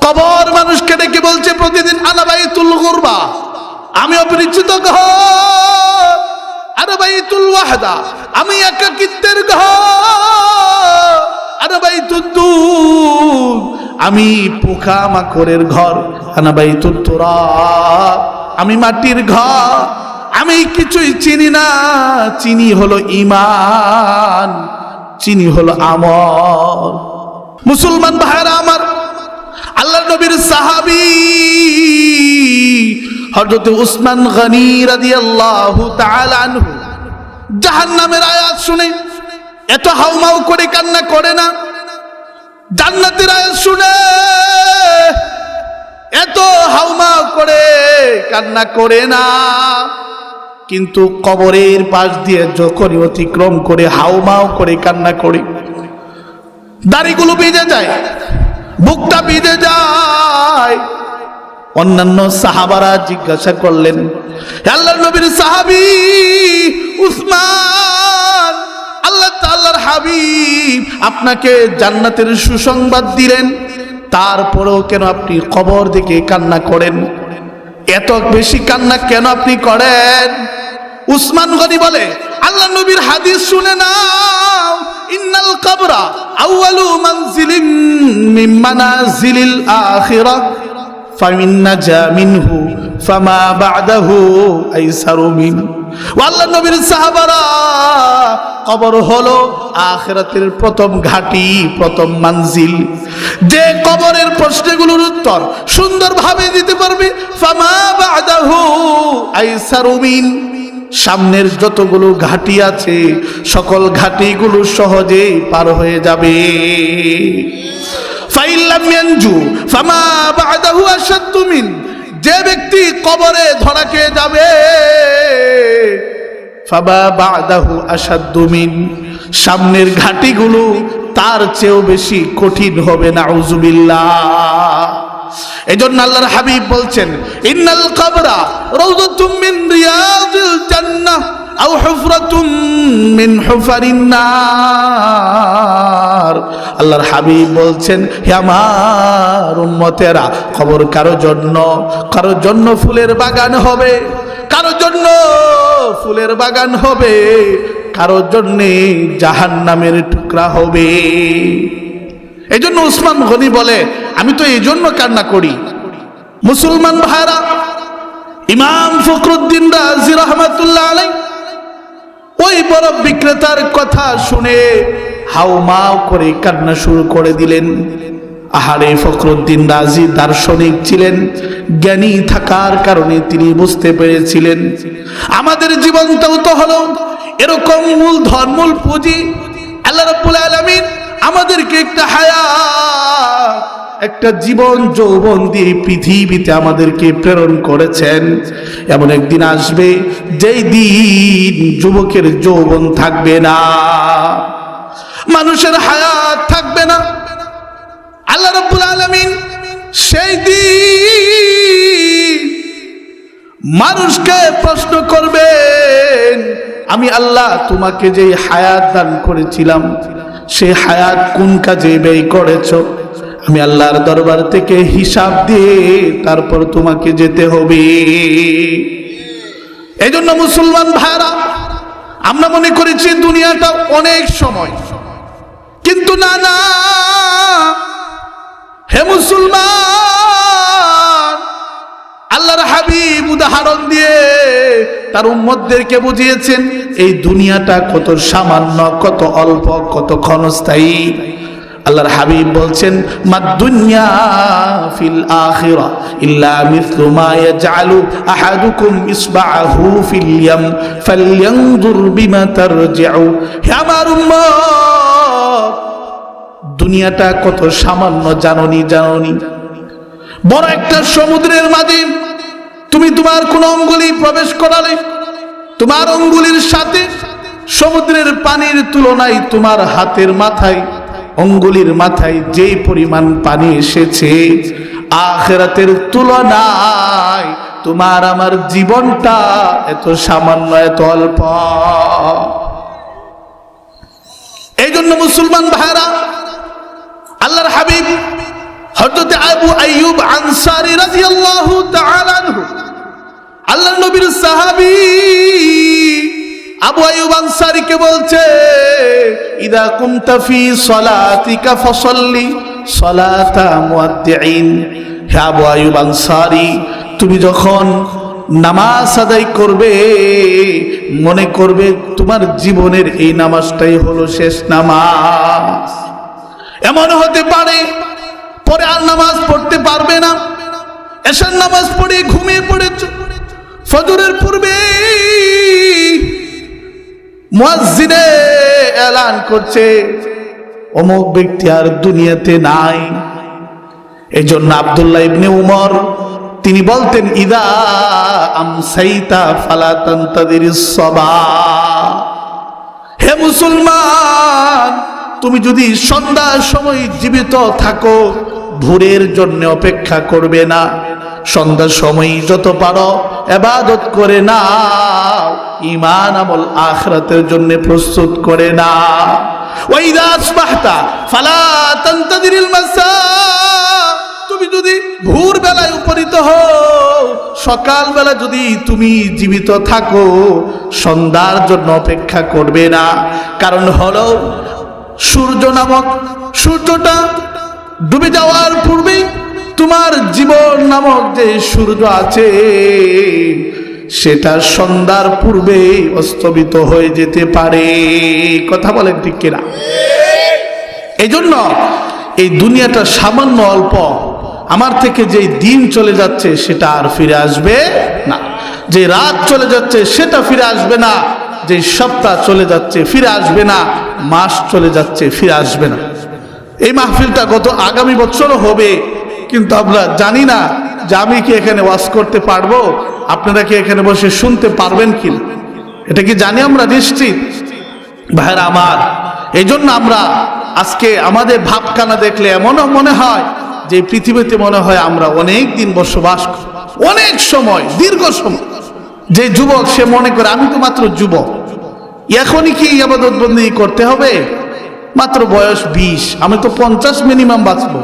কবর মানুষকে ডেকে বলছে প্রতিদিন আনা বাইতুল গুরবা, আমি অপরিচিত ঘর। আনা বাইতুল ওয়াহদা, আমি একাকিত্বের ঘর। আনা বাইতুদ দুর, আমি পোকামাকড়ের ঘর। আনা বাইতুত তুরাব, আমি মাটির ঘর। আমি কিছুই চিনি না, চিনি হলো ঈমান, চিনি হলো আমল। মুসলমান ভাইরা আমার, আল্লাহর নবীর সাহাবী হযরত উসমান গনি রাদিয়াল্লাহু তাআলা আনহু জাহান্নামের আয়াত শুনে এত হাউমাউ করে কান্না করে না। জান্নাতের আয়াত শুনে এত হাউমাউ করে কান্না করে না। কিন্তু কবরের পাশ দিয়ে যখন অতিক্রম করে হাউমাউ করে কান্না করে, দাড়িগুলো ভিজে যায়, বুকটা ভিজে যায়। অন্যান্য সাহাবারা জিজ্ঞাসা করলেন, আল্লাহর নবীর সাহাবী উসমান, আল্লাহ তাআলার হাবিব আপনাকে জান্নাতের সুসংবাদ দিলেন, তারপরেও কেন আপনি কবর দিকে কান্না করেন? এত বেশি কান্না কেন আপনি করেন? উসমান গনি বলে, আল্লাহর নবীর হাদিস শুনে নাও, ইন্নাল কবরা আউয়ালু মানজিলিম মিন মানাজিলিল আখিরাহ ফামিন নাজা মিনহু ফামা বা'দাহু আইসারু মিন। আল্লাহর নবীর সাহাবারা, কবর হলো আখিরাতের প্রথম ঘাঁটি, প্রথম মানজিল। যে কবরের প্রশ্নগুলোর উত্তর সুন্দরভাবে দিতে পারবে, ফামা বা'দাহু আইসারু মিন, সামনের যতগুলো ঘাঁটি আছে সকল ঘাঁটিগুলো সহজেই পার হয়ে যাবে। ফাইল্লাম ইয়ানজু ফামা বা'দাহু আশাদ্দু মিন, যে ব্যক্তি কবরে ধরা খেয়ে যাবে, ফামা বা'দাহু আশাদ্দু মিন, সামনের ঘাঁটিগুলো তার চেয়েও বেশি কঠিন হবে। নাউযুবিল্লাহ। এজন্য আল্লাহর হাবিব বলছেন, ইন্নাল কবরা রাউযাতুম মিন রিয়াজিল জান্নাহ আও হুফরাতুম মিন হুফারিন নার। আল্লাহর হাবিব বলছেন, হে আমার উম্মতেরা, কবর কারো জন্য ফুলের বাগান হবে, কারো জন্য ফুলের বাগান হবে, কারো জন্য জাহান্নামের টুকরা হবে। এই জন্য উসমান গনি বলে, আমি তো এই জন্য কান্না করি। মুসলমান ভাইরা, ইমাম ফখরুদ্দিন রাজি রহমাতুল্লাহ আলাইহি ওই বড় বিক্রেতার কথা শুনে হাউমাউ করে কান্না শুরু করে দিলেন। আহারে, ফখরুদ্দিন রাজি দার্শনিক ছিলেন, জ্ঞানী থাকার কারণে তিনি বুঝতে পেরেছিলেন আমাদের জীবনটাও তো হলো এরকম মূলধন, মূল পুঁজি। আল্লাহ রাব্বুল আলামিন আমাদেরকে একটা হায়াত, একটা জীবন যৌবন দিয়ে পৃথিবীতে আমাদেরকে প্রেরণ করেছেন। এমন একদিন আসবে যেই দিন যুবকের যৌবন থাকবে না, মানুষের হায়াত থাকবে না। আল্লাহ রাব্বুল আলামিন সেই দিন মানুষকে প্রশ্ন করবেন, আমি আল্লাহ তোমাকে যে হায়াত দান করেছিলাম, সেই হায়াত কোন কাজে ব্যয় করেছো? আমি আল্লাহর দরবার থেকে হিসাব দিয়ে তারপর তোমাকে যেতে হবে। এই জন্য মুসলমান ভাইরা, আমরা মনে করেছি দুনিয়াটা অনেক সময়, কিন্তু না না, হে মুসলমান, আল্লাহর হাবিব উদাহরণ দিয়ে তার উম্মতদেরকে বুঝিয়েছেন এই দুনিয়াটা কত সামান্য, কত অল্প, কত ক্ষণস্থায়ী। আল্লাহর হাবিব বলছেন, মাদ-দুনিয়া ফিল আখিরা ইল্লা মিসলু মা ইয়াজআলু আহাদুকুম ইসবা'হু ফিল ইয়াম ফালইয়ানজুর বিমা তারজিউ। হে আমার উম্মত, দুনিয়াটা কত সামান্য জানোনি? বড় একটা সমুদ্রের মাঝে তুমি তোমার কোন অঙ্গুলি প্রবেশ করালে, তোমার অঙ্গুলির সাথে সমুদ্রের পানির তুলনায় তোমার হাতের মাথায়, অঙ্গুলির মাথায় যেই পরিমাণ পানি এসেছে, আখিরাতের তুলনায় তোমার আমার জীবনটা এত সামান্য, এত অল্প। এই জন্য মুসলমান ভাইরা, আল্লাহর হাবিব হযরত আবু আইয়ুব আনসারী রাদিয়াল্লাহু তাআলা আনহু, আল্লাহর নবীর সাহাবী আবু আইয়ুব আনসারীকে বলছে, ইদা কুমতা ফি সলাতিকা ফাসাল্লি সলাতা মুআদ্দিইন। হে আবু আইয়ুব আনসারী, তুমি যখন নামাজ আদায় করবে মনে করবে তোমার জীবনের এই নামাজটাই হলো শেষ নামাজ। এমন হতে পারে পরে আর নামাজ পড়তে পারবে না, এশার নামাজ পড়ে ঘুমিয়ে পড়েছ, ফজরের পূর্বে মুয়াজ্জিনে এলান করছে অমুক ব্যক্তি আর দুনিয়াতে নাই। এই জন্য আব্দুল্লাহ ইবনে উমর তিনি বলতেন, ইদা আমসাইতা ফালা তানতাদিরিস সাবাহ। হে মুসলমান, তুমি যদি সন্ধ্যার সময় জীবিত থাকো ভোরের জন্য অপেক্ষা করবে না, সন্ধ্যার সময় যত পারো ইবাদত করে নাও, ঈমান আমল আখিরাতের জন্য প্রস্তুত করে নাও। ওয়া ইযা আসবাহতা ফালা তানতাদিরিল মাসা। তুমি যদি ভোর বেলায় উপনীত হও, সকাল বেলা যদি তুমি জীবিত থাকো, সন্ধ্যার জন্য অপেক্ষা করবে না। কারণ হলো সূর্য নামক সূর্যটা ডুবে যাওয়ার পূর্বেই তোমার জীবন নামক যে সূর্য আছে সেটা সন্ধ্যার পূর্বে অস্তমিত হয়ে যেতে পারে। কথা বলেন ঠিক কিনা? এই জন্য এই দুনিয়াটা সামান্য অল্প, আমার থেকে যে দিন চলে যাচ্ছে সেটা আর ফিরে আসবে না, যে রাত চলে যাচ্ছে সেটা ফিরে আসবে না, যে সপ্তাহ চলে যাচ্ছে ফিরে আসবে না, মাস চলে যাচ্ছে ফিরে আসবে না। এই মাহফিলটা গত আগামী বছরও হবে, কিন্তু আমরা জানি না যে আমি কি এখানে ওয়াজ করতে পারবো, আপনারা কি এখানে বসে শুনতে পারবেন কি, এটা কি জানি আমরা নিশ্চিত? ভাইরা আমার, এই জন্য আমরা আজকে আমাদের ভাবখানা দেখলে এমনও মনে হয় যে পৃথিবীতে মনে হয় আমরা অনেক দিন বসবাস করি, অনেক সময়, দীর্ঘ সময়। যে যুবক সে মনে করে আমি তো মাত্র যুবক, এখনই কি ইবাদত বন্দেগী করতে হবে, মাত্র বয়স 20, আমি তো 50 মিনিমাম বাঁচবো,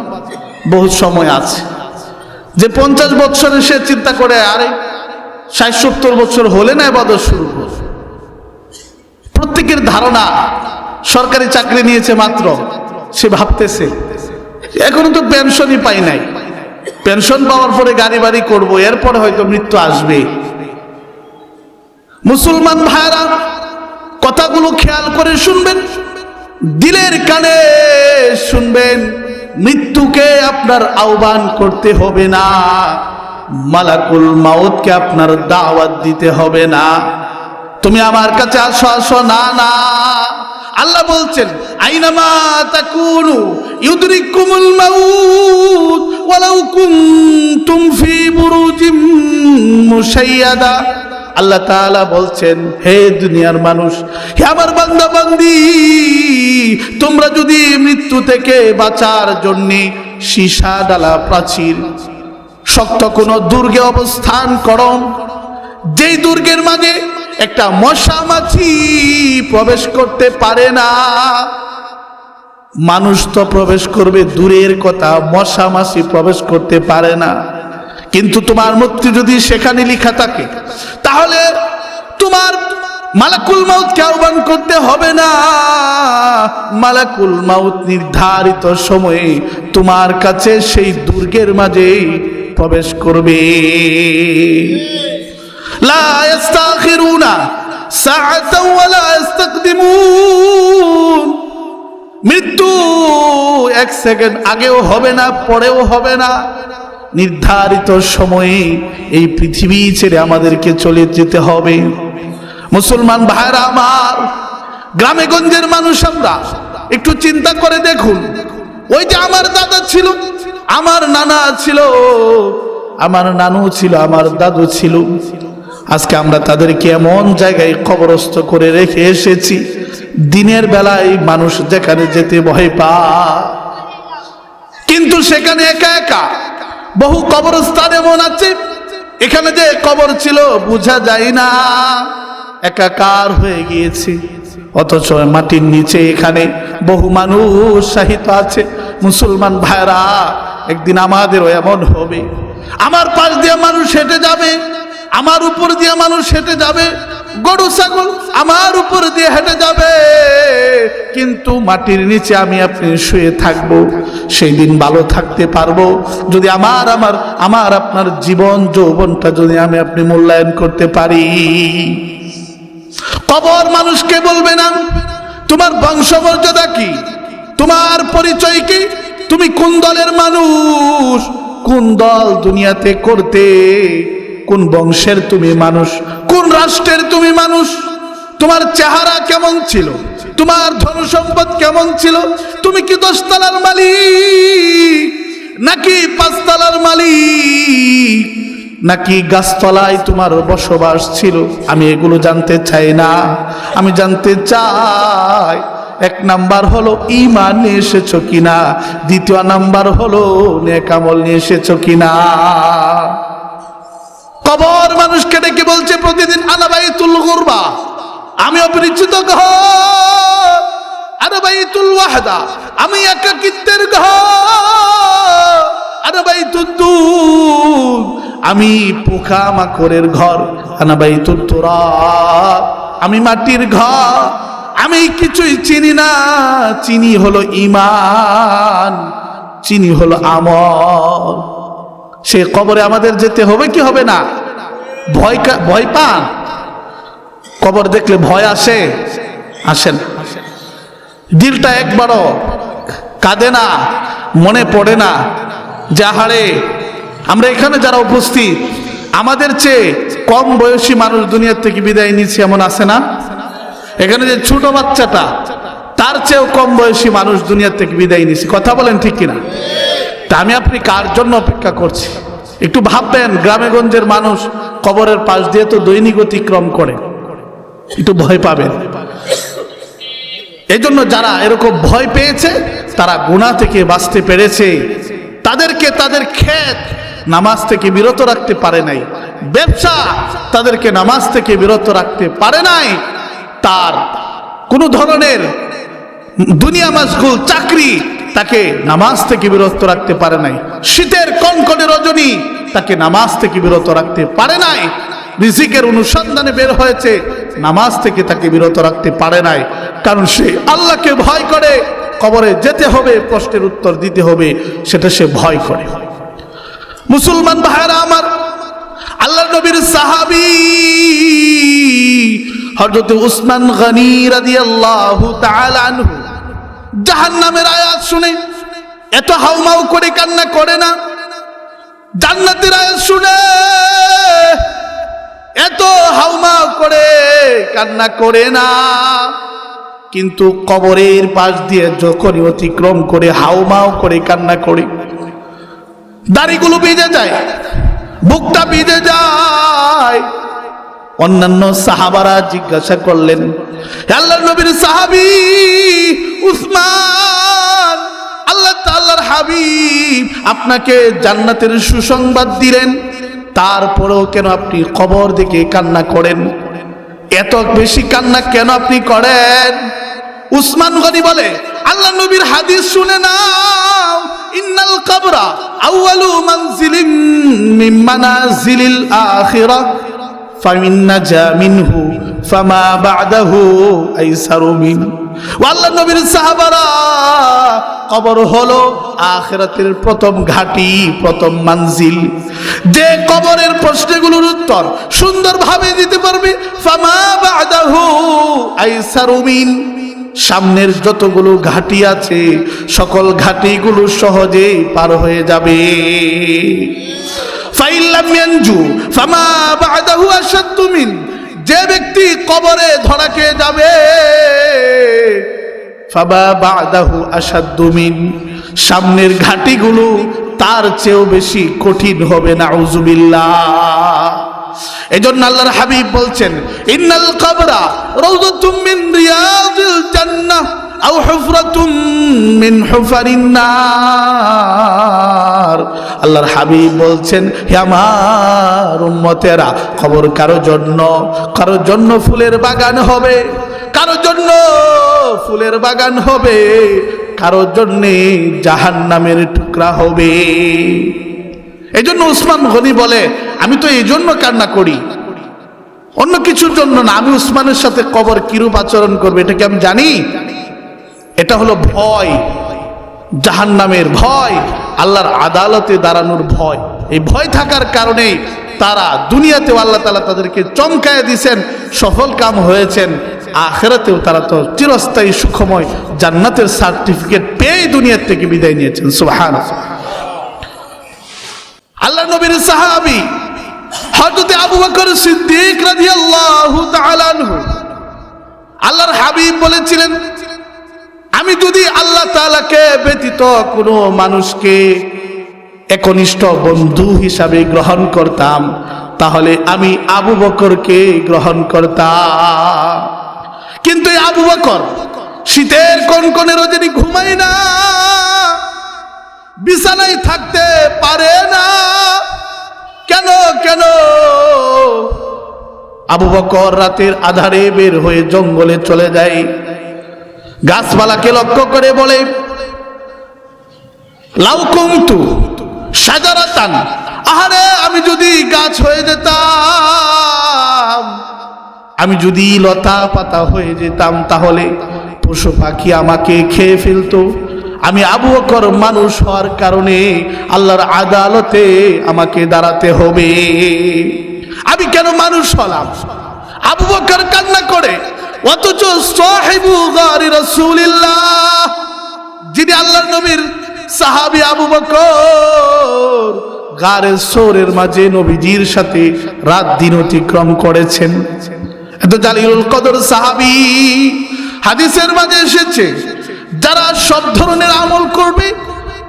বহুত সময় আছে। যে 50 বছরে সে চিন্তা করে আরে 60-70 বছর হলে না ইবাদত শুরু করবে। প্রত্যেকের ধারণা সরকারি চাকরি নিয়েছে মাত্র, সে ভাবতেছে এখনো তো পেনশনই পাই নাই, পেনশন পাওয়ার পরে গাড়ি বাড়ি করবো, এরপরে হয়তো মৃত্যু আসবে। মুসলমান ভাইরা কথাগুলো খেয়াল করে শুনবেন, দিলের কানে শুনবেন। মৃত্যুকে আপনার আহ্বান করতে হবে না, মালাকুল মাউতকে আপনার দাওয়াত দিতে হবে না, তুমি আমার কাছে আসো আসো, না না। আল্লাহ বলছেন আইনামা তাকুনু ইউদরিকুমুল মাউত ওয়ালাউ কুনতুম ফি বুরুজিম মুশাইয়াদা। আল্লাহ তাআলা বলছেন, হে দুনিয়ার মানুষ, হে আমার বান্দা বান্দি, তোমরা যদি মৃত্যু থেকে বাঁচার জন্য সীসা ডালা প্রাচীর শক্ত কোন দুর্গে অবস্থান করো, যেই দুর্গের মাঝে একটা মশা মাছি প্রবেশ করতে পারে না, মানুষ তো প্রবেশ করবে দূরের কথা, মশা মাছি প্রবেশ করতে পারে না। কিন্তু তোমার মৃত্যু যদি সেখানে লেখা থাকে, তাহলে তোমার মালাকুল মাউতকে আহ্বান করতে হবে না। মালাকুল মাউত নির্ধারিত সময়ে তোমার কাছে সেই দুর্গের মাঝে প্রবেশ করবে। লা ইস্তাখিরুনা সাআতাও ওয়া লা ইস্তাকদিমুন। মৃত্যু 1 সেকেন্ড আগেও হবে না, পরেও হবে না। নির্ধারিত সময়ে এই পৃথিবী ছেড়ে আমাদেরকে চলে যেতে হবে। মুসলমান ভাইরা আমার, গ্রামে গঞ্জের মানুষ আমরা একটু চিন্তা করে দেখুন, ওই যে আমার দাদা ছিল, আমার নানা ছিল, আমার নানু ছিল, আমার দাদু ছিল, আজকে আমরা তাদেরকে এমন জায়গায় কবরস্থ করে রেখে এসেছি, দিনের বেলায় মানুষ যেখানে যেতে ভয় পায়, কিন্তু সেখানে একা একা বহু কবরস্থান এমন আছে, এখানে যে কবর ছিল বোঝা যায় না, একাকার হয়ে গিয়েছে, অথচ মাটির নিচে এখানে বহু মানুষ শাহিত আছে। মুসলমান ভাইরা, একদিন আমাদেরও এমন হবে। আমার পাশ দিয়ে মানুষ হেঁটে যাবে, আমার উপর দিয়ে মানুষ হেঁটে যাবে, গরু ছাগল আমার উপর দিয়ে হেঁটে যাবে, কিন্তু মাটির নিচে আমি আপনি শুয়ে থাকব। সেই দিন ভালো থাকতে পারবো যদি আমার আপনার জীবন যৌবনটা যদি আমি আপনি মূল্যায়ন করতে পারি। কবর মানুষকে বলবে না তোমার বংশমর্যাদা কি, তোমার পরিচয় কি, তুমি কোন দলের মানুষ, কোন দল দুনিয়াতে করতে, কোন বংশের তুমি মানুষ, কোন রাষ্ট্রের তুমি মানুষ, তোমার চেহারা কেমন ছিল, তোমার ধন সম্পদ কেমন ছিল, তুমি কি 10 তলার মালিক নাকি 5 তলার মালিক, নাকি গাছতলায় তোমার বসবাস ছিল। আমি এগুলো জানতে চাই না। আমি জানতে চাই 1 নাম্বার হলো ঈমান নিয়ে এসেছো কিনা, 2 নাম্বার হলো নেক আমল নিয়ে এসেছো কিনা। কবর মানুষকে ডেকে বলছে প্রতিদিন আনা বাইতুল গুরবা, আমি অপরিচিত ঘর, আনা বাইতুল ওয়াহদা, আমি একাকিত্বের ঘর, আনা বাইতুদ দুর, আমি পোকা মাকড়ের ঘর, আনা বাইতুত তুরাব, আমি মাটির ঘর, আমি কিছুই চিনি না। চিনি হলো ঈমান, চিনি হলো আমল। সে কবরে আমাদের যেতে হবে কি হবে না? ভয় পান? কবর দেখলে ভয় আসে? আসেন? দিলটা একবারও কাঁদে না, মনে পড়ে না যে আহারে আমরা এখানে যারা উপস্থিত আমাদের চেয়ে কম বয়সী মানুষ দুনিয়ার থেকে বিদায় নিচ্ছে, এমন আছে না? এখানে যে ছোট বাচ্চাটা তার চেয়েও কম বয়সী মানুষ দুনিয়ার থেকে বিদায় নিচ্ছে। কথা বলেন ঠিক কিনা? তা আমি আপনি কার জন্য অপেক্ষা করছি? একটু ভাববেন, গ্রামে গঞ্জের মানুষ কবরের পাশ দিয়ে তো দৈনিক অতিক্রম করে, একটু ভয় পাবেন। এই জন্য যারা এরকম ভয় পেয়েছে তারা গুনাহ থেকে বাঁচতে পেরেছে। তাদেরকে তাদের ক্ষেত নামাজ থেকে বিরত রাখতে পারে নাই, ব্যবসা তাদেরকে নামাজ থেকে বিরত রাখতে পারে নাই, তার কোন ধরনের দুনিয়া মাশগুল চাকরি তাকে নামাজ থেকে বিরত রাখতে পারে নাই, শীতের কনকনে রজনী তাকে নামাজ থেকে বিরত রাখতে পারে নাই, রিজিকের অনুসন্ধানে বের হয়েছে, নামাজ থেকে তাকে বিরত রাখতে পারে নাই। কারণ সে আল্লাহকে ভয় করে, কবরে যেতে হবে, প্রশ্নের উত্তর দিতে হবে, সেটা সে ভয় করে। মুসলমান ভাইরা আমার, আল্লাহর নবীর সাহাবী হযরত উসমান গনি রাদিয়াল্লাহু তাআলা আনহু জাহান্নামের আয়াত শুনে এত হাউমাউ করে কান্না করে না, জান্নাতের আয়াত শুনে এত হাউমাউ করে কান্না করে না, কিন্তু কবরের পাশ দিয়ে যখনই অতিক্রম করে হাউমাউ করে কান্না করে, দাড়িগুলো ভিজে যায়, বুকটা ভিজে যায়। অন্যান্য সাহাবারা জিজ্ঞাসা করলেন, আল্লাহর নবীর সাহাবী উসমান, আল্লাহ তাআলার হাবিব আপনাকে জান্নাতের সুসংবাদ দিলেন, তারপরেও কেন আপনি কবর দিকে কান্না করেন? এত বেশি কান্না কেন আপনি করেন? উসমান গনি বলে, আল্লাহ নবীর হাদিস শুনে নাও, ইন্নাল কবরা আউয়ালু মানজিলিন মিন মানাজিলিল আখিরাহ ফামিন নাজা মিনহু ফামা বা'দাহু আইসারু মিন। আল্লাহ নবীর সাহাবারা, কবর হলো আখিরাতের প্রথম ঘাঁটি, প্রথম মানজিল। যে কবরের প্রশ্নগুলোর উত্তর সুন্দরভাবে দিতে পারবে, ফামা বা'দাহু আইসারু মিন, সামনের যতগুলো ঘাঁটি আছে সকল ঘাঁটিগুলো সহজেই পার হয়ে যাবে। ফাইল্লাম ইয়ানজু ফামা বা'দাহু আশাদ্দু মিন, যে ব্যক্তি কবরে ধরা খেয়ে যাবে, ফামা বা'দাহু আশাদ্দু মিন, সামনের ঘাঁটিগুলো তার চেয়েও বেশি কঠিন হবে। নাউযুবিল্লাহ। এজন্য আল্লাহর হাবিব বলছেন, ইন্নাল কবরা রাউযাতুম মিন রিয়াদিল জান্নাহ আও হুফরাতুম মিন হুফারিন নার। আল্লাহর হাবিব বলছেন, হে আমার উম্মতেরা, কবর কারো জন্য ফুলের বাগান হবে, কারো জন্য ফুলের বাগান হবে, কারোর জন্যে জাহান্নামের টুকরা হবে। এই জন্য উসমান গনি বলে, আমি তো এই জন্য কান্না করি, অন্য কিছুর জন্য না। আমি উসমানের সাথে কবর কিরূপ আচরণ করবে এটা কি আমি জানি? এটা হলো ভয়, জাহান্নামের ভয়, আল্লাহর আদালতে দাঁড়ানোর ভয়। এই ভয় থাকার কারণেই তারা দুনিয়াতেও আল্লাহ তাআলা তাদেরকে চমকায় দিয়েছেন, সফল কাম হয়েছেন। আখিরাতেও তারা তো চিরস্থায়ী সুখময় জান্নাতের সার্টিফিকেট পেয়ে দুনিয়া থেকে বিদায় নিয়েছেন। সুবহানাল্লাহ। আল্লাহ নবীর সাহাবী হযরত আবু বকর সিদ্দিক রাদিয়াল্লাহু তাআলা আনহু, আল্লাহর হাবিব বলেছিলেন, আমি যদি আল্লাহ তাআলাকে ব্যতীত কোনো মানুষকে একনিষ্ঠ বন্ধু হিসাবে গ্রহণ করতাম, তাহলে আমি আবু বকরকে গ্রহণ করতাম। কিন্তু এই আবু বকর শীতের কনকনে রজনী ঘুমায় না, বিছানায় থাকতে পারে না। কেন কেন? আবু বকর রাতের আধারে বের হয়ে জঙ্গলে চলে যায়, গাছপালাকে লক্ষ্য করে বলে, লাউ কুনতু শাজারাতান, আহারে আমি যদি গাছ হয়ে যেতাম, আমি যদি লতা পাতা হয়ে যেতাম, তাহলে পশু পাখি আমাকে খেয়ে ফেলতো। আমি আবু বকর মানুষ হওয়ার কারণে আল্লাহর আদালতে আমাকে দাঁড়াতে হবে। আমি কেন মানুষ হলাম? আবু বকর কান্না করে, অথচ সাহিবু গারি রাসূলিল্লাহ, যিনি আল্লাহর নবীর সাহাবী আবু বকর, গারে সৌরের মাঝে নবীজির সাথে রাত দিন অতিক্রম করেছেন। এত জালিলুল কদর সাহাবী। হাদিসের মাঝে এসেছে, যারা সব ধরনের আমল করবে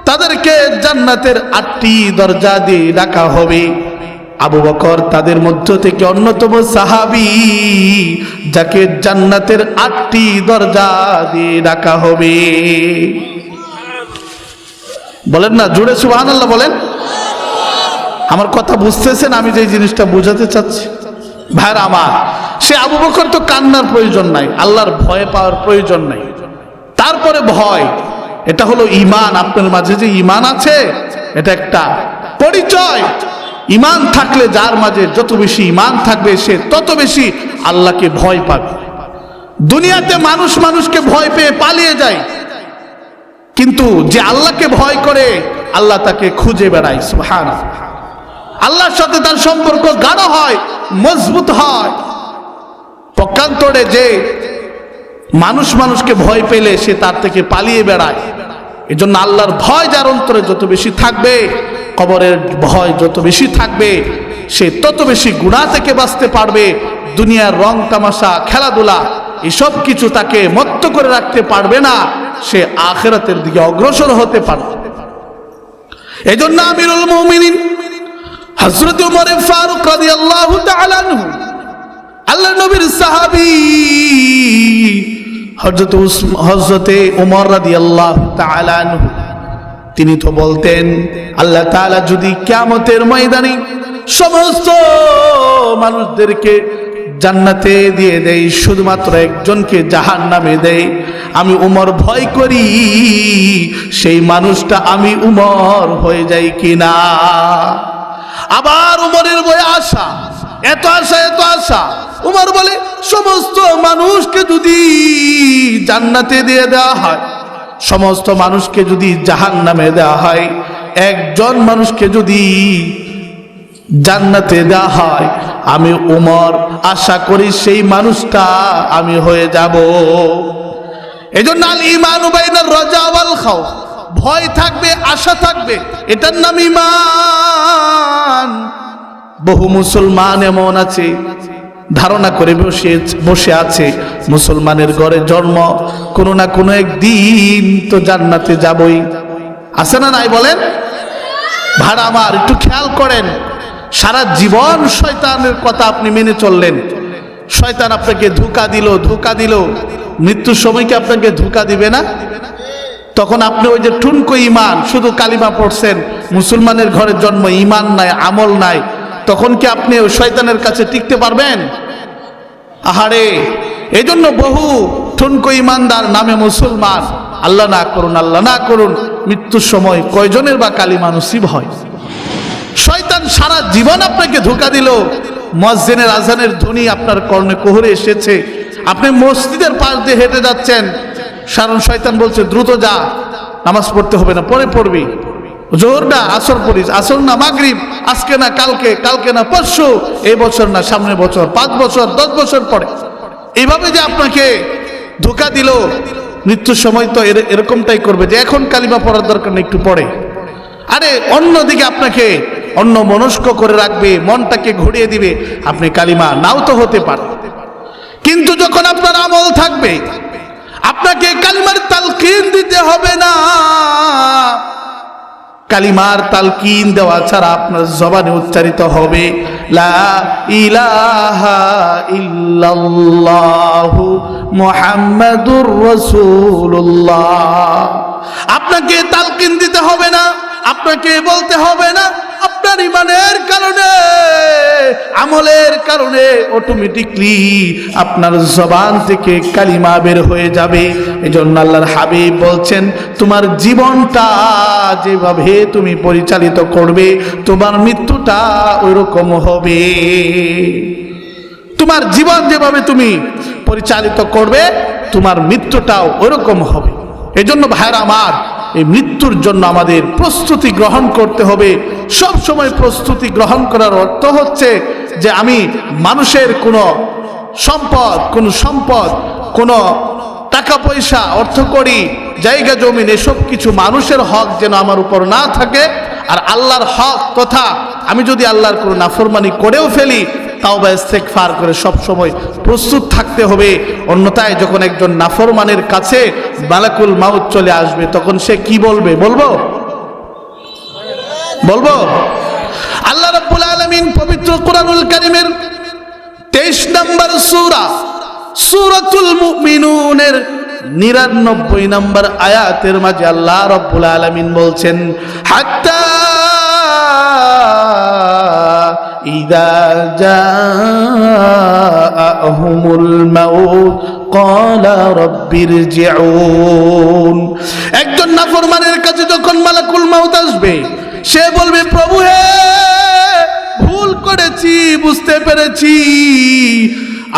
তাদেরকে জান্নাতের 8টি দরজা দিয়ে ডাকা হবে। আবু বকর তাদের মধ্য থেকে অন্যতম সাহাবী, যাকে জান্নাতের 8টি দরজা দিয়ে ডাকা হবে। বলেন না জোরে সুবহানাল্লাহ বলেন। আমার কথা বুঝতেছেন আমি যে জিনিসটা বোঝাতে চাচ্ছি? ভাইরা আমার, সে আবু বকর তো কান্নার প্রয়োজন নাই, আল্লাহর ভয় পাওয়ার প্রয়োজন নাই। তারপরে ভয়, এটা হলো ঈমান। আপনার মাঝে যে ঈমান আছে, এটা একটা পরিচয়। ঈমান থাকলে, যার মাঝে যত বেশি ঈমান থাকবে, সে তত বেশি আল্লাহকে ভয় পাবে। দুনিয়াতে মানুষ মানুষকে ভয় পেয়ে পালিয়ে যায়, কিন্তু যে আল্লাহকে ভয় করে আল্লাহ তাকে খুঁজে বেড়ায়। সুবহানাল্লাহ। আল্লাহর সাথে তার সম্পর্ক গাঢ় হয়, মজবুত হয়। পক্ষান্তরে যে মানুষ মানুষকে ভয় পেলে সে তার থেকে পালিয়ে বেড়ায়। এজন্য আল্লাহর ভয় যার অন্তরে যত বেশি থাকবে, কবরের ভয় যত বেশি থাকবে, সে তত বেশি গুনাহ থেকে বাঁচতে পারবে। দুনিয়ার রং তামাশা, খেলাধুলা, এসব কিছু তাকে মত্ত করে রাখতে পারবে না। সে আখিরাতের দিকে অগ্রসর হতে পারবে। এজন্য আমিরুল মুমিনিন হযরত ওমর ফারুক রাদিয়াল্লাহু তাআলা আনহু, আল্লাহর নবীর সাহাবী হযরত ওমর রাদিয়াল্লাহু তাআলা আনহু, তিনি তো বলতেন, আল্লাহ তাআলা যদি কিয়ামতের ময়দানে সমস্ত মানুষদেরকে জান্নাতে দিয়ে দেয়, শুধুমাত্র একজনকে জাহান্নামে দেয়, আমি উমর ভয় করি সেই মানুষটা আমি উমর হয়ে যাই কিনা। আবার উমরের বয়ে আশা, এত আশা এত আশা। উমর বলে, সমস্ত মানুষকে যদি জান্নাতে দিয়ে দেওয়া হয়, সমস্ত মানুষকে যদি জাহান্নামে দেওয়া হয়, একজন মানুষকে যদি জান্নাতে দেওয়া হয়, আমি উমর আশা করি সেই মানুষটা আমি হয়ে যাব। এজন্য আল ঈমানু বাইনার রাজা ওয়াল খাউফ, ভয় থাকবে, আশা থাকবে, এটার নাম ঈমান। বহু মুসলমান এমন আছে ধারণা করে বসে আছে, মুসলমানের ঘরে জন্ম, কোনো না কোনো একদিন তো জান্নাতে যাবই। আছে না নাই বলেন? ভাড়া আমার একটু খেয়াল করেন, সারা জীবন শয়তানের কথা আপনি মেনে চললেন, শয়তান আপনাকে ধোঁকা দিল, মৃত্যুর সময় কি আপনাকে ধোঁকা দিবে না? তখন আপনি ওই যে ঠুনকো ঈমান, শুধু কালিমা পড়ছেন, মুসলমানের ঘরে জন্ম, ঈমান নাই, আমল নাই, তখন কি আপনি ওই শয়তানের কাছে টিকতে পারবেন? আহারে, এজন্য বহু ঠুনকো ঈমানদার নামে মুসলমান আল্লাহ না করুন, আল্লাহ না করুন, মৃত্যুর সময় কয়জনের বা কালিমা নসিব হয়? শয়তান সারা জীবন আপনাকে ধোঁকা দিল। মুয়াজ্জিনের আজানের ধ্বনি আপনার কর্ণে কোহরে এসেছে, আপনি মসজিদের পাশ দিয়ে হেঁটে যাচ্ছেন, কারণ শয়তান বলছে দ্রুত যা, নামাজ পড়তে হবে না, পরে পড়বি, জোহর না আসর পড়িস, আসর না মাগরিব, আজকে না কালকে, কালকে না পরশু, এই বছর না সামনের বছর, 5 বছর 10 বছর পরে। এইভাবে যে আপনাকে ধোঁকা দিল, মৃত্যুর সময় তো এরকমটাই করবে যে এখন কালিমা পড়ার দরকার নেই, একটু পড়ে। আরে অন্যদিকে আপনাকে অন্য মনস্ক করে রাখবে, মনটাকে ঘুরিয়ে দিবে, আপনি কালিমা নাও তো হতে পারে। কিন্তু যখন আপনার আমল থাকবে, আপনাকে কালিমার তালকিন দিতে হবে না। কালিমার তালকিন দেওয়া ছাড়া আপনার জবানে উচ্চারিত হবে লা ইলাহা ইল্লাল্লাহু মুহাম্মাদুর রাসূলুল্লাহ। আপনাকে তালকিন দিতে হবে না, আপনাকে বলতে হবে না, আপনার ইমানের কারণে, আমলের কারণে অটোমেটিকলি আপনার জবান থেকে কালিমা বের হয়ে যাবে। এজন্য আল্লাহর হাবিব বলছেন, তোমার জীবনটা যেভাবে তুমি পরিচালিত করবে, তোমার মৃত্যুটা ওইরকম হবে। তোমার জীবন যেভাবে তুমি পরিচালিত করবে, তোমার মৃত্যুটাও ওইরকম হবে। এজন্য ভাইরা আমার, এই মৃত্যুর জন্য আমাদের প্রস্তুতি গ্রহণ করতে হবে। সব সময় প্রস্তুতি গ্রহণ করার অর্থ হচ্ছে যে আমি মানুষের কোনো সম্পদ, কোনো টাকা পয়সা, অর্থকড়ি, জায়গা জমিন, এসব কিছু মানুষের হক যেন আমার উপর না থাকে। আর আল্লাহর হক তথা আমি যদি আল্লাহর কোনো নাফরমানি করেও ফেলি, তাওবা ইস্তেগফার করে সব সময় প্রস্তুত থাকতে হবে। অন্যথায় যখন একজন নাফরমানের কাছে মালাকুল মাউত চলে আসবে, তখন সে কি বলবে? বলবো আল্লাহ রাব্বুল আলামিন পবিত্র কোরআনুল কারীমের 23 নম্বর সূরা সূরাতুল মুমিনুনের 99 নম্বর আয়াতের মাঝে আল্লাহ রাব্বুল আলামিন বলছেন, হাত্তা ইযা জাআহুমুল মাউত ক্বালা রাব্বিরজিউন। একজন নাফরমানের কাছে যখন মালাকুল মাউত আসবে, সে বলবে, প্রভু হে, ভুল করেছি, বুঝতে পেরেছি,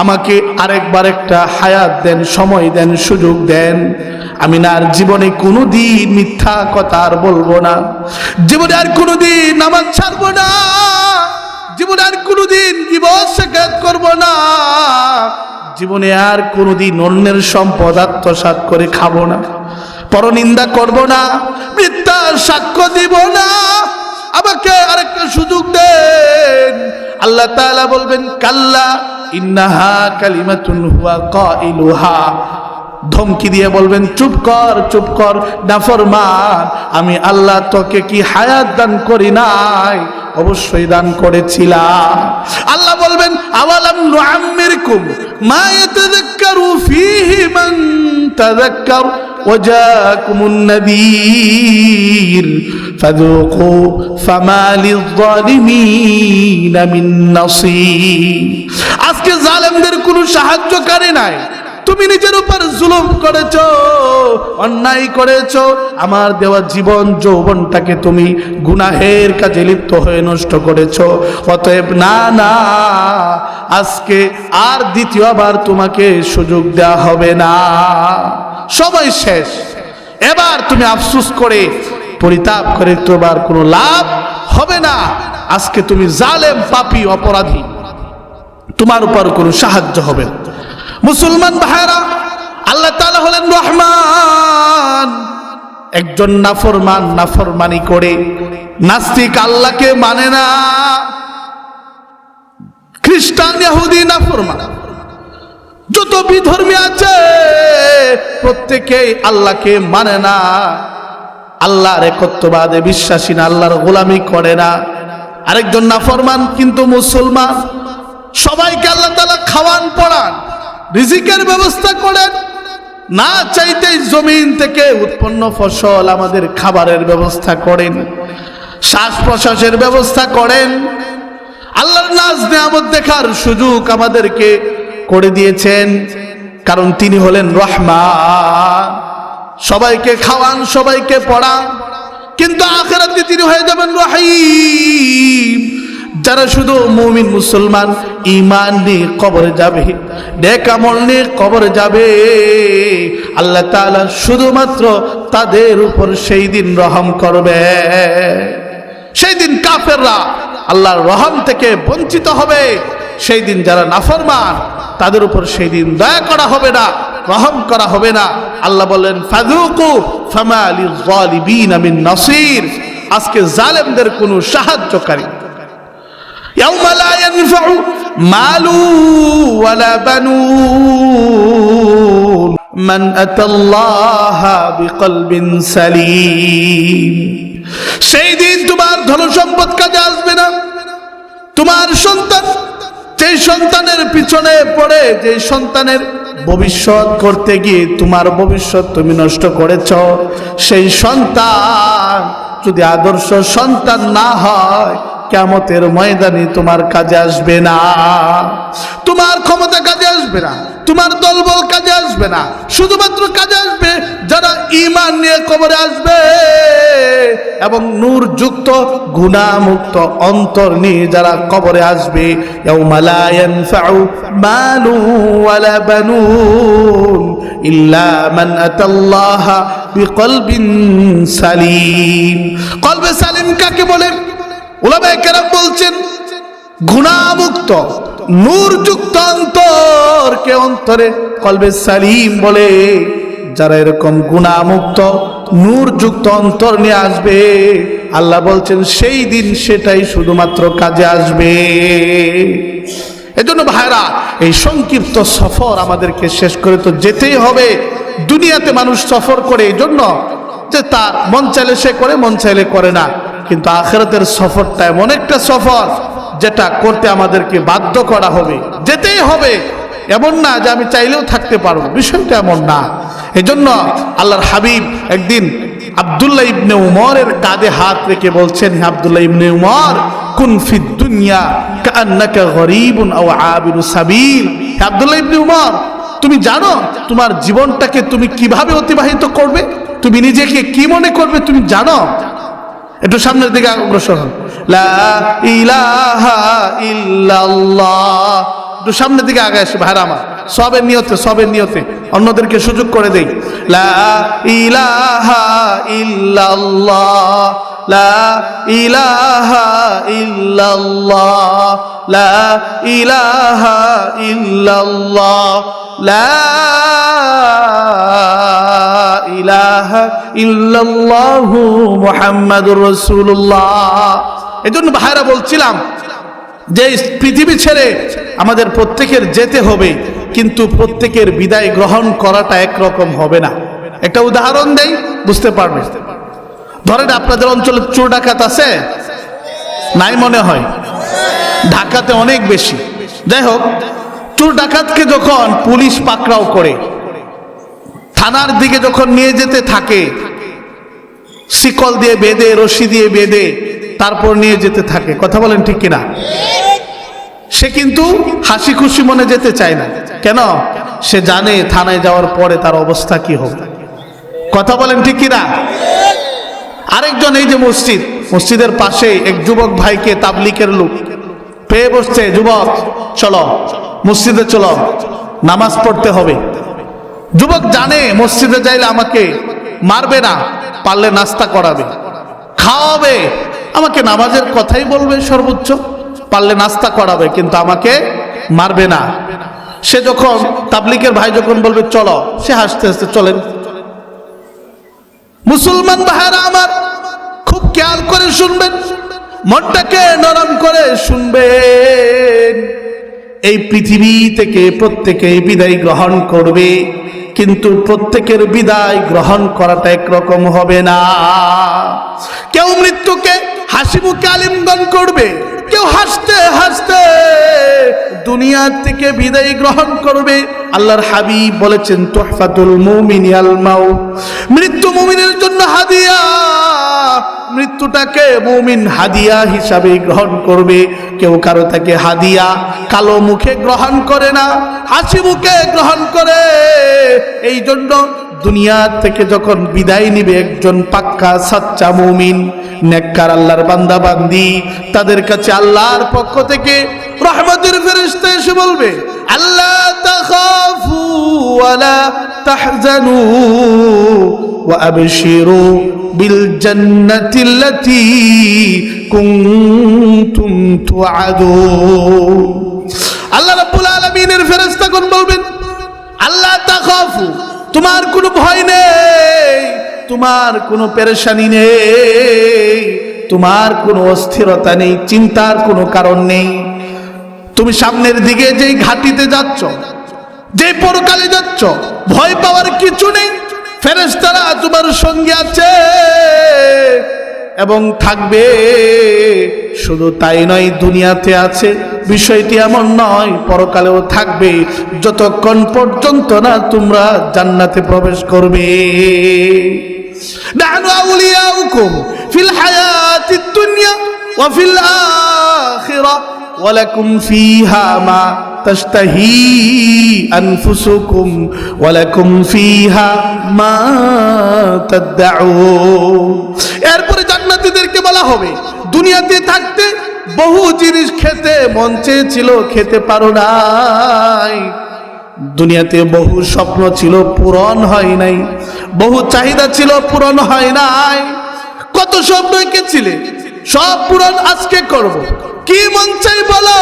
আমাকে আরেকবার একটা হায়াত দেন, সময় দেন, সুযোগ দেন। আমি না আর জীবনে কোনোদিন মিথ্যা কথা আর বলবো না, জীবনে আর কোনোদিন নামাজ ছাড়বো না, জীবনে আর কোনোদিন গীবত শিকায়ত করবো না, জীবনে আর কোনোদিন অন্যের সম্পদ আত্মসাৎ করে খাবো না, পরনিন্দা করবো না, মিথ্যার সাক্ষ্য দিব না, আমাকে আরেকটা সুযোগ দেন। আল্লাহ তাআলা বলবেন, কাল্লা ইন্নাহা কালিমাতুন হুয়া কাইলুহা। ধমকি দিয়ে বলবেন, চুপ কর নাফরমান, আমি আল্লাহ তোকে কি হায়াত দান করি নাই? অবশ্যই দান করেছিলাম। আল্লাহ বলবেন, আওয়ালাম নুআম্মিরকুম মা ইয়াতাযাক্কারু ফীহি মান তাযাক্কার ওয়াজাকুমুন নাযীর ফাযুকু ফামা লিয-যালিমিনা মিন নাসীর। আজকে জালেমদের কোনো সাহায্যকারী নাই। তুমি নিজের উপর জুলুম করেছো, অন্যায় করেছো, আমার দেওয়া জীবন যৌবনটাকে তুমি গুনাহের কাজে লিপ্ত হয়ে নষ্ট করেছো। অতএব না, আজকে আর দ্বিতীয়বার তোমাকে সুযোগ দেওয়া হবে না, সময় শেষ। এবার তুমি আফসোস করে পরিতাপ করে তোমার কোনো লাভ হবে না। আজকে তুমি জালেম, পাপী, অপরাধী, তোমার উপর কোনো সাহায্য হবে না। মুসলমান ভাইরা, আল্লাহ তাআলা হলেন রহমান। একজন নাফরমানি করে নাস্তিক, আল্লাহকে মানে না, খ্রিস্টান, ইহুদি নাফরমান, যত বিধর্মী আছে প্রত্যেকেই আল্লাহকে মানে না, আল্লাহর একত্ববাদে বিশ্বাসী না, আল্লাহর গোলামি করে না। আরেকজন নাফরমান কিন্তু মুসলমান। সবাইকে আল্লাহ তাআলা খাওয়ান পড়ান, রিজিকের ব্যবস্থা করেন, না চাইতেই জমিন থেকে উৎপন্ন ফসল আমাদের খাবারের ব্যবস্থা করেন, শ্বাস প্রশ্বাসের ব্যবস্থা করেন, আল্লাহর নাজ নিয়ামত দেখার সুযোগ আমাদেরকে করে দিয়েছেন, কারণ তিনি হলেন রহমান। সবাইকে খাওয়ান, সবাইকে পড়ান, কিন্তু আখিরাতে তিনি হয়ে যাবেন রহিম। যারা শুধু মুমিন মুসলমান ঈমান নিয়ে কবরে যাবে, নেক আমল নিয়ে কবরে যাবে, আল্লাহ তাআলা শুধুমাত্র তাদের উপর সেই দিন রহম করবে। সেই দিন কাফেররা আল্লাহর রহম থেকে বঞ্চিত হবে। সেই দিন যারা নাফরমান তাদের উপর সেই দিন দয়া করা হবে না, রহম করা হবে না। আল্লাহ বলেন ফাযুকু ফামা লিয-যালিমিন মিন নাসির। আজকে জালেমদের কোনো সাহায্যকারী, ইয়াউমা লা ইয়ানফাউ মালু ওয়ালা বানুন মান আতাল্লাহা বিকলবিন সালিম। সেই দিন তোমার ধন সম্পদ কাজে আসবে না। তোমার সন্তান, যে সন্তানের পিছনে পড়ে, যে সন্তানের ভবিষ্যৎ করতে গিয়ে তোমার ভবিষ্যৎ তুমি নষ্ট করেছ, সেই সন্তান যদি আদর্শ সন্তান না হয়, কিয়ামতের ময়দানে তোমার কাজে আসবে না। তোমার ক্ষমতা কাজে আসবে না, তোমার দলবল কাজে আসবে না। শুধুমাত্র কাজে আসবে যারা ঈমান নিয়ে কবরে আসবে এবং নূর যুক্ত গুনাহমুক্ত অন্তর নিয়ে যারা কবরে আসবে। ইয়াউমা লা ইয়ানফাউ মালু ওয়ালা বানুন ইল্লা মান আতাল্লাহা বিকলবিন সালিম। কলবে সালিম কাকে বলে? উলামায়ে কেরাম বলছেন গুনাহমুক্ত নূরযুক্ত অন্তরকে অন্তরে কলবে সালিম বলে। যারা এরকম গুনাহমুক্ত নূরযুক্ত অন্তর নিয়ে আসবে, আল্লাহ বলছেন সেই দিন সেটাই শুধুমাত্র কাজে আসবে। এজন্য ভাইরা, এই সংক্ষিপ্ত সফর আমাদেরকে শেষ করে তো যেতেই হবে। দুনিয়াতে মানুষ সফর করে এই জন্য যে তার মন চাইলে সে করে, মন চাইলে করে না, কিন্তু আখিরাতের সফরটা এমন একটা সফর যেটা করতে আমাদেরকে বাধ্য করা হবে, যেতেই হবে। এমন না যে আমি চাইলেও থাকতে পারবো, বিষয়টা এমন না। এজন্য আল্লাহর হাবিব একদিন আব্দুল্লাহ ইবনে উমরের কাঁধে হাত রেখে বলছেন, হে আব্দুল্লাহ ইবনে উমর, কুন ফিদ দুনিয়া কাআন্নাকা গরীবুন আও আবিরু সাবিল। হে আব্দুল্লাহ ইবনে উমর, তুমি জানো তোমার জীবনটাকে তুমি কিভাবে অতিবাহিত করবে? তুমি নিজেকে কি মনে করবে তুমি জানো? একটু সামনের দিকে অগ্রসর হন। লা ইলাহা ইল্লাল্লাহ। একটু সামনের দিকে আগে আসে ভাইরা আমার, সবের নিয়তে, সবের নিয়তে অন্যদেরকে সুযোগ করে দেই। লা ইলাহা ইল্লাল্লাহ, লা ইলাহা ইল্লাল্লাহ, লা ইলাহা ইল্লাল্লাহ, লা ইলাহা ইল্লাল্লাহু মুহাম্মাদুর রাসূলুল্লাহ। এজন্য ভাইরা বলছিলাম যে পৃথিবী ছেড়ে আমাদের প্রত্যেকের যেতে হবে, কিন্তু প্রত্যেকের বিদায় গ্রহণ করাটা একরকম হবে না। একটা উদাহরণ দেই, বুঝতে পারবে। ধরেন আপনাদের অঞ্চলে চোর ডাকাত আছে? নাই মনে হয়, ঢাকাতে অনেক বেশি। যাই হোক, চোর ডাকাতকে যখন পুলিশ পাকড়াও করে থানার দিকে যখন নিয়ে যেতে থাকে, শিকল দিয়ে বেঁধে, রশি দিয়ে বেঁধে তারপর নিয়ে যেতে থাকে, কথা বলেন ঠিক কিনা? সে কিন্তু হাসি খুশি মনে যেতে চায় না। কেন? সে জানে থানায় যাওয়ার পরে তার অবস্থা কি হবে, কথা বলেন ঠিক কিনা? আরেকজন, এই যে মসজিদের পাশে এক যুবক ভাইকে তাবলিগের লোক পেয়ে বসছে, যুবক চলো মসজিদে চলো, নামাজ পড়তে হবে। যুবক জানে মসজিদে যাইলে আমাকে মারবে না, পারলে নাস্তা করাবে, খাওয়াবে, আমাকে নামাজের কথাই বলবে সর্বোচ্চ, পারলে নাস্তা করাবে, কিন্তু আমাকে মারবে না। সে যখন তাবলিগের ভাই যখন বলবে চলো, সে হাসতে হাসতে চলেন। মুসলমান ভাইরা আমার, খুব খেয়াল করে শুনবেন, মনটাকে নরম করে শুনবেন। এই পৃথিবী থেকে প্রত্যেকে বিদায় গ্রহণ করবে, কিন্তু প্রত্যেকের বিদায় গ্রহণ করাটা একরকম হবে না। কেউ মৃত্যুকে হাসি মুখে আলিঙ্গন করবে, কেউ হাসতে হাসতে দুনিয়া থেকে বিদায় গ্রহণ করবে। আল্লাহর হাবিব বলেছেন, তুহফাতুল মুমিনি আল মাউত, মৃত্যু মুমিনের জন্য হাদিয়া। মৃত্যুটাকে মুমিন হাদিয়া হিসাবে গ্রহণ করবে। কেউ কারো তাকে হাদিয়া কালো মুখে গ্রহণ করে না, হাসি মুখে গ্রহণ করে। এই জন্য দুনিয়া থেকে যখন বিদায় নিবে একজন পাক্কা সাচ্চা মুমিন নেককার আল্লাহর বান্দা বান্দি, তাদের কাছে আল্লাহর পক্ষ থেকে রহমতের ফেরেশতা এসে বলবে, আল্লাহ তাখাফু ওয়ালা তাহজানু ওয়া আবশিরু বিল জান্নাতিল্লাতী কুনতুম তুআদুন। আল্লাহ রাব্বুল আলামিনের ফেরেশতাগণ বলবেন, আল্লাহ তাখাফু, তোমার কোনো ভয় নেই, তোমার কোনো পেরেশানি নেই, তোমার কোনো অস্থিরতা নেই, চিন্তার কোনো কারণ নেই। তুমি সামনের দিকে যেই ঘাটিতে যাচ্ছ, যে পরকালে যাচ্ছ, ভয় পাওয়ার কিছু নেই। ফেরেশতারা তোমার সঙ্গে আছে এবং থাকবে। শুধু তাই নয়, দুনিয়াতে আছে, বিষয়টি এমন নয়, পরকালেও থাকবে, যতক্ষণ পর্যন্ত না তোমরা জান্নাতে প্রবেশ করবে। নাহনু আউলিয়াউকুম ফিল হায়াতিদ দুনিয়া ওয়া ফিল আখিরাহ ওয়া লাকুম ফিহা মা তাশতাহি আনফুসুকুম ওয়া লাকুম ফিহা মা তাদউন। এরপরে জান্নাতীদেরকে বলা হবে, দুনিয়াতে থাকতে বহু জিনিস খেতে মন চেয়েছিল, খেতে পারো নাই। দুনিয়াতে বহু স্বপ্ন ছিল, পূরণ হয় নাই। বহু চাহিদা ছিল, পূরণ হয় নাই। কত স্বপ্ন এঁকেছিলে, সব পূরণ আজকে করব। কি মন চাই বলো,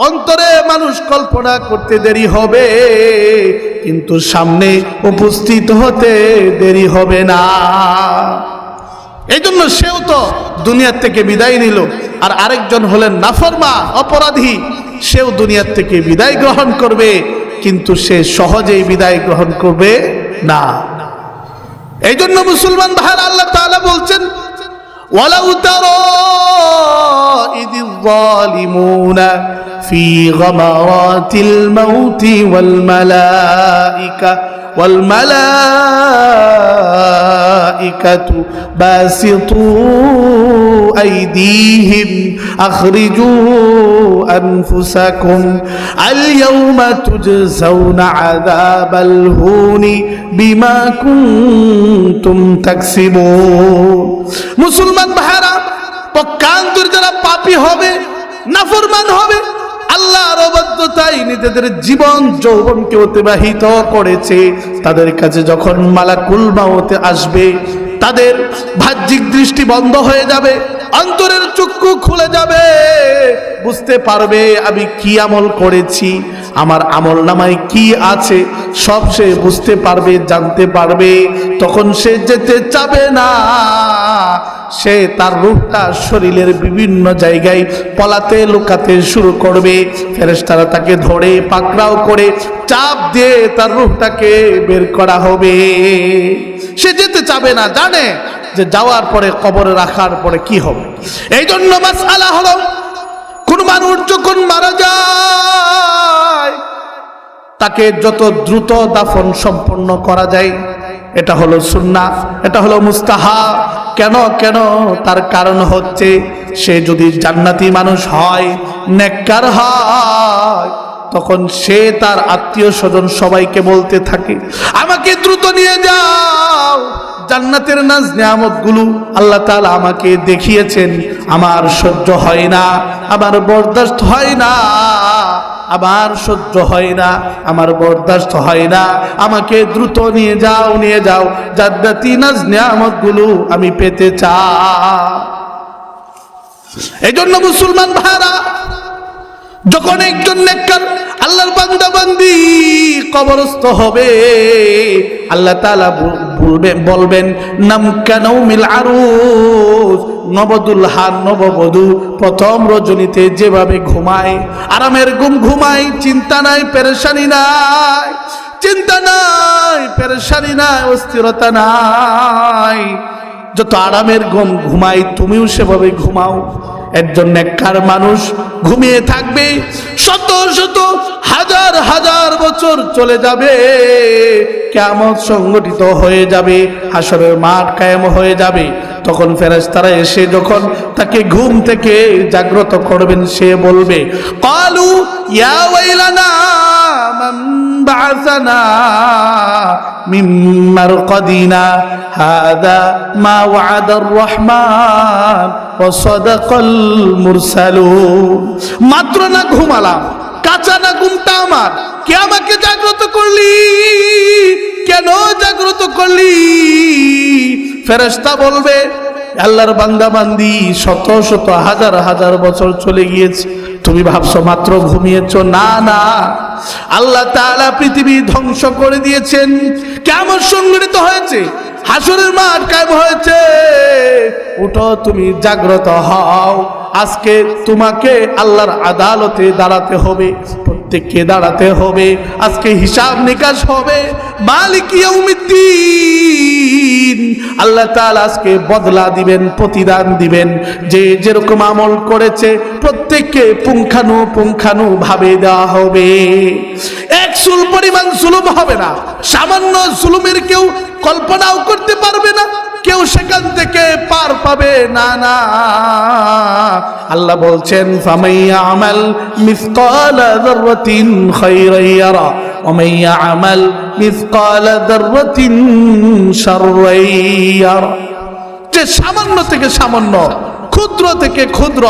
অন্তরে মানুষ কল্পনা করতে দেরি হবে, কিন্তু সামনে উপস্থিত হতে দেরি হবে না। এই জন্য সেও তো দুনিয়ার থেকে বিদায় নিল, আর আরেকজন হলেন নাফরমান অপরাধী, সেও দুনিয়ার থেকে বিদায় গ্রহণ করবে, কিন্তু সে সহজেই বিদায় গ্রহণ করবে না। এই জন্য মুসলমান ভাইরা আল্লাহ তাআলা বলছেন, ওয়ালাউ তারা ইযিল যালিমুনা ফি গামারাতিল মাউতি ওয়াল মালাইকাতু বাসিতু আইদিহিম আখরিজু আনফুসাকুম আল ইয়াওমা তুজজাউনা আযাবাল হুনি বিমা কুনতুম তাকসিবুন। মুসলমান ভাইরা, পক্ষান্তরে যারা পাপী হবে, নাফরমান হবে, আল্লাহর অবাধ্যতায় নিজেদের জীবন যৌবনকে অতিবাহিত করেছে, তাদের কাছে যখন মালাকুল মাউত আসবে, তাদের বাহ্যিক দৃষ্টি বন্ধ হয়ে যাবে, অন্তরের চক্ষু খুলে যাবে, বুঝতে পারবে আমি কি আমল করেছি, আমার আমল নামায় কি আছে, সব সে বুঝতে পারবে, জানতে পারবে। তখন সে যেতে চাবে না, সে তার রূহটা শরীরের বিভিন্ন জায়গায় পলাতে লুকাতে শুরু করবে। ফেরেশতারা তাকে ধরে পাকড়াও করে চাপ দিয়ে তার রূহটাকে বের করা হবে। সে যেতে চাবে না, জানে যে যাওয়ার পরে কবরে রাখার পরে কি হবে। এই জন্য মাসআলা হলো, কোন মানুষ যখন মারা যায় তাকে যত দ্রুত দাফন সম্পন্ন করা যায়, এটা হলো সুন্নাহ, এটা হলো মুস্তাহাব। কেন? তার কারণ হচ্ছে, সে যদি জান্নাতি মানুষ হয়, নেককার হয়, তখন সে তার আত্মীয় স্বজন সবাইকে বলতে থাকে, আমাকে দ্রুত নিয়ে যাও, জান্নাতের নাজ নিয়ামতগুলো আল্লাহ তাআলা আমাকে দেখিয়েছেন, আমার সহ্য হয় না, আমার বরদাস্ত হয় না, আমার সহ্য হয় না, আমার বরদাস্ত হয় না, আমাকে দ্রুত নিয়ে যাও, জান্নাতি নাজ নিয়ামতগুলো আমি পেতে চাই। এই জন্য মুসলমান ভাইরা, যখন একজন নেককার আল্লাহর বান্দা বান্দি কবরস্থ হবে, আল্লাহ তাআলা বলবেন, নাম কানাউমিল আরুস, নবদুলহান নববধূ প্রথম রজনীতে যেভাবে ঘুমায়, আরামের ঘুম ঘুমায়, চিন্তা নাই, পেরেশানি নাই, পেরেশানি নাই, অস্থিরতা নাই, যত আরামের ঘুম ঘুমাই তুমিও সেভাবে ঘুমাও। একজন নেককার মানুষ ঘুমিয়ে থাকবে, শত শত হাজার হাজার বছর চলে যাবে, কিয়ামত সংগঠিত হয়ে যাবে, হাসরের মাঠ কায়েম হয়ে যাবে, তখন ফেরেশতারা এসে যখন তাকে ঘুম থেকে জাগ্রত করবেন, সে বলবে ক্বালু ইয়া ওয়াইলানা মান বা'আসানা মিন মারকাদিনা হাযা মা ওয়া'আদার রহমান ওয়া সাদাকাল মুরসালুন। মাত্র না ঘুমালাম, কাঁচা না ঘুমটা আমার, কে আমাকে জাগ্রত করলি, কেন জাগ্রত করলি? ফেরেশতা বলবে আল্লাহর বান্দা বান্দি শত শত হাজার হাজার বছর চলে গিয়েছে, তুমি ভাবছো মাত্র ঘুমিয়েছো? না না, আল্লাহ তাআলা পৃথিবী ধ্বংস করে দিয়েছেন, কিয়ামত সংঘটিত হয়েছে, হাসরের মাঠ কায়েম হয়েছে। উঠো, তুমি জাগ্রত হও, আজকে তোমাকে আল্লাহর আদালতে দাঁড়াতে হবে, প্রত্যেককে দাঁড়াতে হবে, আজকে হিসাব নিকাশ হবে। মালিক ইয়াউমিদ্দিন, আল্লাহ তাআলা আজকে বদলা দিবেন, প্রতিদান দিবেন, যে যেরকম আমল করেছে প্রত্যেককে পুঙ্খানু ভাবে দেওয়া হবে। এক চুল পরিমাণ জুলুম হবে না, সামান্য জুলুমের কেউ কল্পনাও করতে পারবে না, কেউ সেখান থেকে পার পাবে না। না, আল্লাহ বলছেন ফামাইয়া আমাল মিসকালা যাররাতিন খায়রান ইয়ারা ওয়া মাইয়া আমাল মিসকালা যাররাতিন শাররান ইয়ারা। যে সামান্য থেকে সামান্য, ক্ষুদ্র থেকে ক্ষুদ্র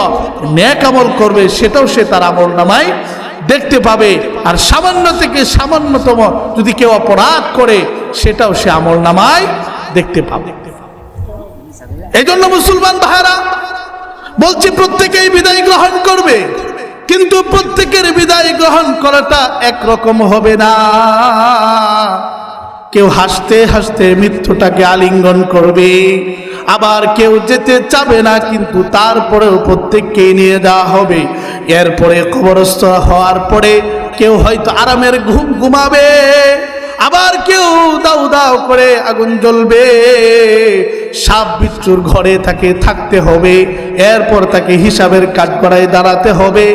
নেক আমল করবে, সেটাও সে তার আমল নামায় দেখতে পাবে। আর সামান্য থেকে সামান্যতম যদি কেউ অপরাধ করে, সেটাও সে আমল নামায় দেখতে পাবে। এই জন্য মুসলমান ভাইরা বলছি, প্রত্যেকেই বিদায় গ্রহণ করবে, কিন্তু প্রত্যেকের বিদায় গ্রহণ করাটা একরকম হবে না। কেউ হাসতে হাসতে মৃত্যুটাকে আলিঙ্গন করবে, আবার কেউ যেতে চাবে না, কিন্তু তারপরেও প্রত্যেককে নিয়ে যাওয়া হবে। এরপরে কবরস্থ হওয়ার পরে কেউ হয়তো আরামের ঘুম ঘুমাবে, আবার কেউ দাউ দাউ করে আগুন জ্বলবে, সাপ বিচ্ছুর ঘরে তাকে থাকতে হবে। এরপর তাকে হিসাবের কাঠগড়ায় দাঁড়াতে হবে।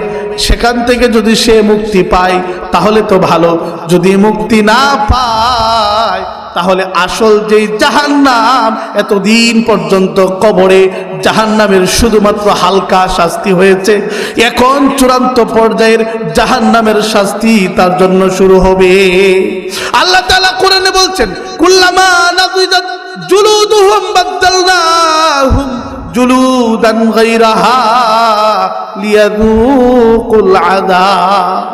সেখান থেকে যদি সে মুক্তি পায় তাহলে তো ভালো, যদি মুক্তি না পায় তাহলে আসল যেই জাহান্নাম, এতদিন পর্যন্ত কবরে জাহান্নামের শুধুমাত্র হালকা শাস্তি হয়েছে, এখন চূড়ান্ত পর্যায়ের জাহান্নামের শাস্তি তার জন্য শুরু হবে। আল্লাহ তাআলা কোরআনে বলছেন কুল্লামা নাযিদাত জুলুদুহুম বাদদালনাহুম জুলুদান গায়রাহা লিয়াযুকুল আযাব।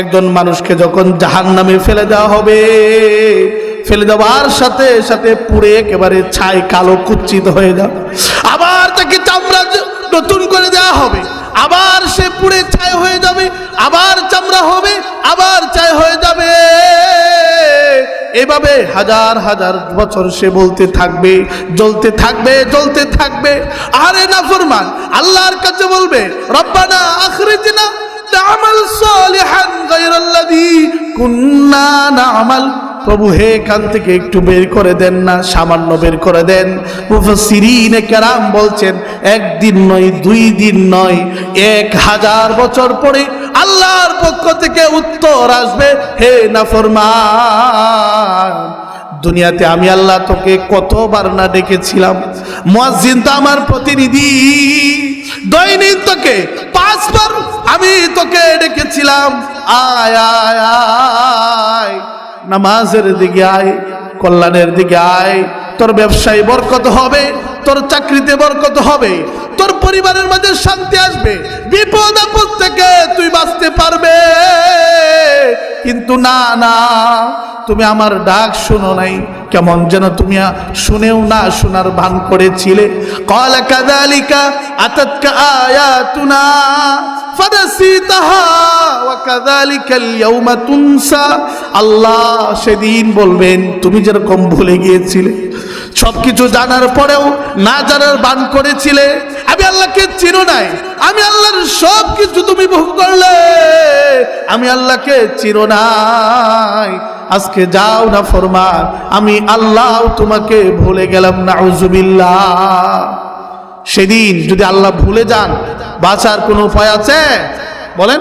একজন মানুষকে যখন জাহান্নামে ফেলে দেওয়া হবে, ফেলে দেওয়ার সাথে সাথে পুড়ে একেবারে ছাই কালো কুচ্ছিত হয়ে যাবে, আবার তাকে চামড়া নতুন করে দেওয়া হবে, আবার সে পুড়ে ছাই হয়ে যাবে, আবার চামড়া হবে, আবার ছাই হয়ে যাবে। এভাবে হাজার হাজার বছর সে বলতে থাকবে, জ্বলতে থাকবে, জ্বলতে থাকবে। আরে নাফরমান আল্লাহর কাছে বলবে রব্বানা আখরিজনা না'মাল সালিহান গায়রাল্লাযী কুন্না না'মাল। প্রভু হে, কান থেকে একটু বের করে দেন না, সামান্য বের করে দেন। মুফাসসিরিনে কেরাম বলছেন একদিন নয়, 2 দিন নয়, 1000 বছর পরে আল্লাহর পক্ষ থেকে উত্তর আসবে, হে নাফরমান, দুনিয়াতে আমি আল্লাহ তোকে কতবার না ডেকেছিলাম, মুয়াজ্জিন তো আমার প্রতিনিধি, দৈনিক তোকে 5 বার আমি তোকে ডেকেছিলাম, আয় আয় আয়, নামাজের দিকে আয়, কল্যাণের দিকে আয়, তোর ব্যবসায় বরকত হবে, তোর চাকরিতে বরকত হবে, তোর পরিবারের মাঝে শান্তি আসবে, বিপদ আপদ থেকে তুই বাঁচতে পারবে। কিন্তু না না, তুমি আমার ডাক শুনো নাই, কেমন যেন তুমি শুনেও না শোনার ভান করেছিলে। ক্বালা কাযালিকা আতাতকা আয়াতুনা ফানাসিতাহা ওয়া কাযালিকাল ইয়াউমা তুনসা। আল্লাহ সেদিন বলবেন তুমি যেরকম ভুলে গিয়েছিলে, সবকিছু জানার পরেও না জানার ভান করেছিলে, আমি আল্লাহকে চিনো নাই, আমি আল্লাহর সব কিছু তুমি ভোগ করলে, আমি আল্লাহকে চিনো নাই। আজকে যাও না ফরমান, আমি আল্লাহ তোমাকে ভুলে গেলাম, নাউজুবিল্লাহ। সেদিন যদি আল্লাহ ভুলে যান, বাঁচার কোনো উপায় আছে? বলেন।